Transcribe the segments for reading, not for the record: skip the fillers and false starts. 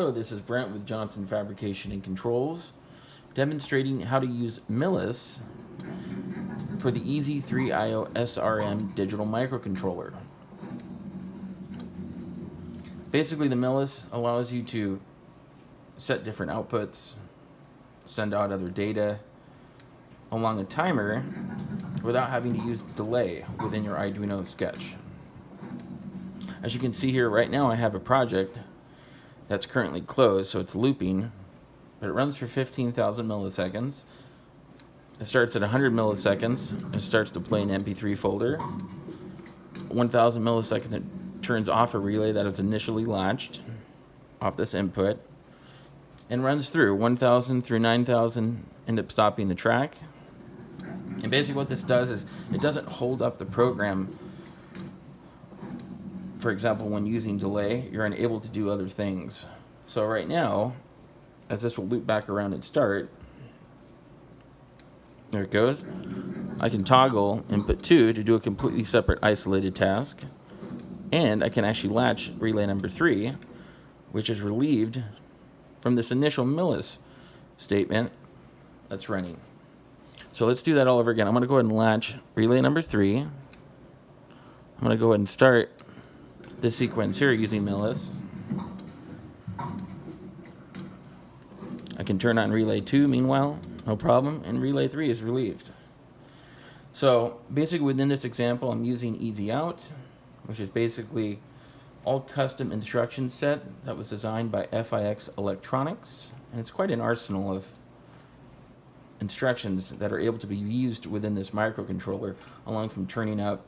Hello, this is Brent with Johnson Fabrication and Controls, demonstrating how to use Millis for the EZ-3 IO SRM digital microcontroller. Basically, the Millis allows you to set different outputs, send out other data along a timer without having to use delay within your Arduino sketch. As you can see here right now, I have a project that's currently closed, so it's looping, but it runs for 15,000 milliseconds. It starts at 100 milliseconds. It starts to play an MP3 folder. 1,000 milliseconds, it turns off a relay that is initially latched off this input and runs through 1,000 through 9,000, end up stopping the track. And basically what this does is it doesn't hold up the program. For example, when using delay, you're unable to do other things. So right now, as this will loop back around and start, there it goes. I can toggle input 2 to do a completely separate isolated task. And I can actually latch relay number 3, which is relieved from this initial Millis statement that's running. So let's do that all over again. I'm going to go ahead and latch relay number 3. I'm going to go ahead and start this sequence here using Millis. I can turn on relay 2 meanwhile, no problem, and relay 3 is relieved. So basically within this example, I'm using EZ-out, which is basically all custom instruction set that was designed by FIX Electronics, and it's quite an arsenal of instructions that are able to be used within this microcontroller, along from turning out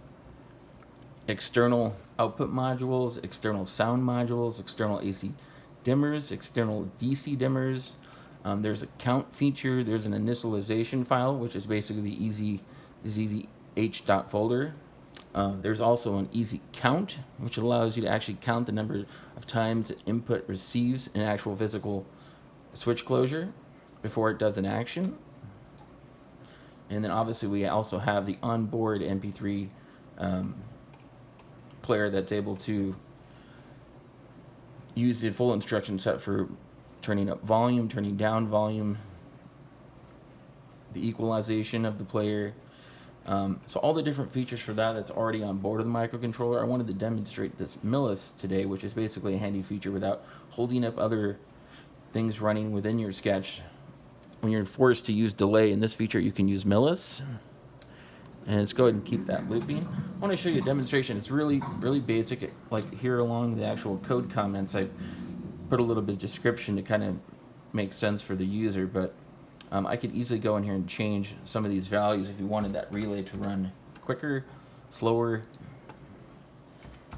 external output modules, external sound modules, external AC dimmers, external DC dimmers. There's a count feature. There's an initialization file, which is basically the EZH.folder. There's also an easy count, which allows you to actually count the number of times that input receives an actual physical switch closure before it does an action. And then obviously we also have the onboard MP3 player that's able to use the full instruction set for turning up volume, turning down volume, the equalization of the player. So all the different features for that's already on board of the microcontroller. I wanted to demonstrate this Millis today, which is basically a handy feature without holding up other things running within your sketch. When you're forced to use delay in this feature, you can use Millis. And let's go ahead and keep that looping. I want to show you a demonstration. It's really basic. Like here along the actual code comments, I put a little bit of description to kind of make sense for the user, but I could easily go in here and change some of these values if you wanted that relay to run quicker, slower,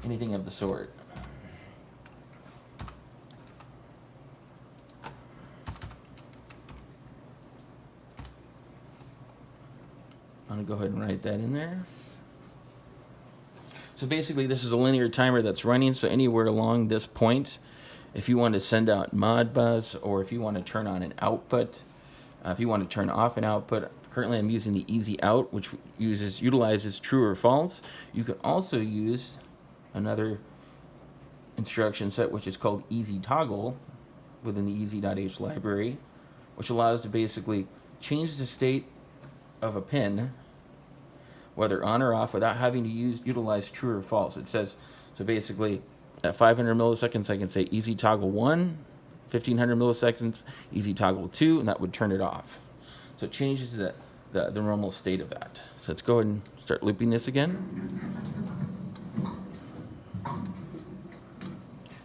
anything of the sort. I'm going to go ahead and write that in there. So basically this is a linear timer that's running, so anywhere along this point, if you want to send out Modbus, or if you want to turn on an output, if you want to turn off an output, currently I'm using the EZ-out, which utilizes true or false. You can also use another instruction set, which is called EZ-toggle within the EZ.h library, which allows to basically change the state of a pin, whether on or off, without having to utilize true or false. It says, so basically at 500 milliseconds I can say EZ-toggle 1, 1500 milliseconds EZ-toggle 2, and that would turn it off. So it changes the normal state of that. So let's go ahead and start looping this again.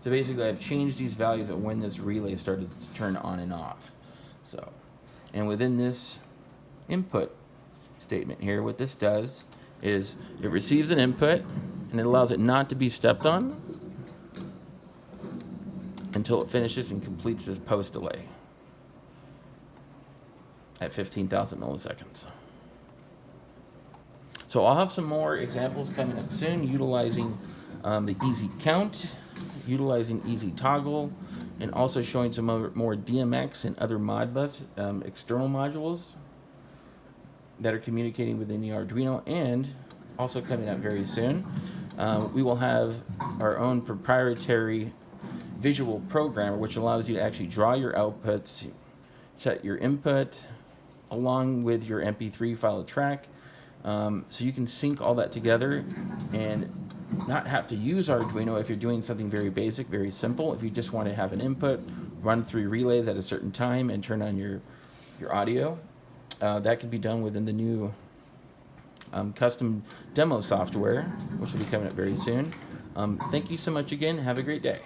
So basically I've changed these values of when this relay started to turn on and off. So, and within this input statement here, what this does is it receives an input and it allows it not to be stepped on until it finishes and completes this post delay at 15,000 milliseconds. So I'll have some more examples coming up soon utilizing the EZ-count, utilizing EZ-toggle, and also showing some more DMX and other Modbus external modules that are communicating within the Arduino, and also coming out very soon. We will have our own proprietary visual programmer, which allows you to actually draw your outputs, set your input, along with your MP3 file track. So you can sync all that together and not have to use Arduino if you're doing something very basic, very simple. If you just want to have an input, run through relays at a certain time, and turn on your audio, that can be done within the new custom demo software, which will be coming up very soon. Thank you so much again. Have a great day.